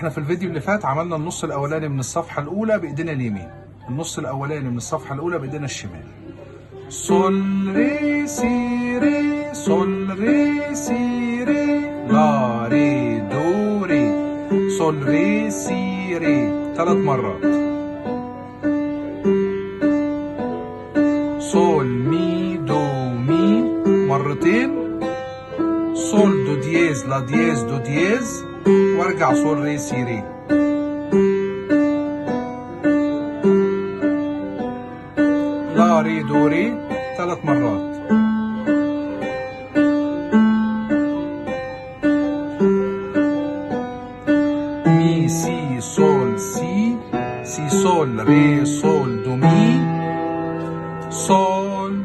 احنا في الفيديو اللي فات عملنا النص الاولاني من الصفحة الاولى بايدينا اليمين، النص الاولاني من الصفحة الاولى بايدينا الشمال. سول ري سي ري سول ري سي ري لا ري دو ري سول ري سي ري 3 مرات. سول مي دو مي مرتين. سول دو دييز لا دييز دو دييز وارجع سول ري سي ري. لا ري دو ري 3 مرات. مي سي سول سي سي سول ري سول دو مي سول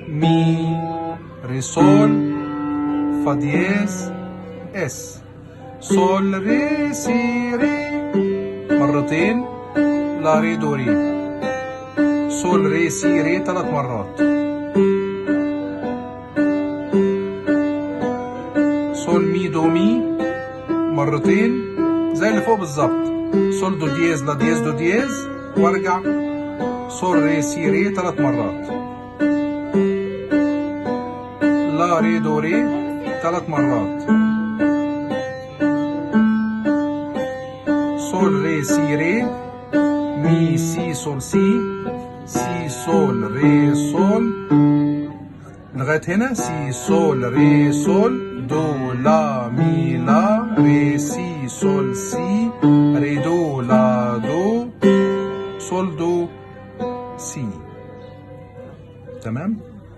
مي ري سول فا دييز اس. سول ري سي ري مرتين. لا ري دو ري. سول ري سي ري 3 مرات. سول مي دو مي مرتين زي اللي فوق بالظبط. سول دو دييز لا دييز دو دييز وارجع سول ري سي ري 3 مرات. لا ري دو ري 3 مرات. سول ري سي ري مي سي سول سي سي سول ري سول لغاية هنا. سي سول ري سول دو لا مي لا ري سي سول سي ري دو لا دو سول دو سي. تمام.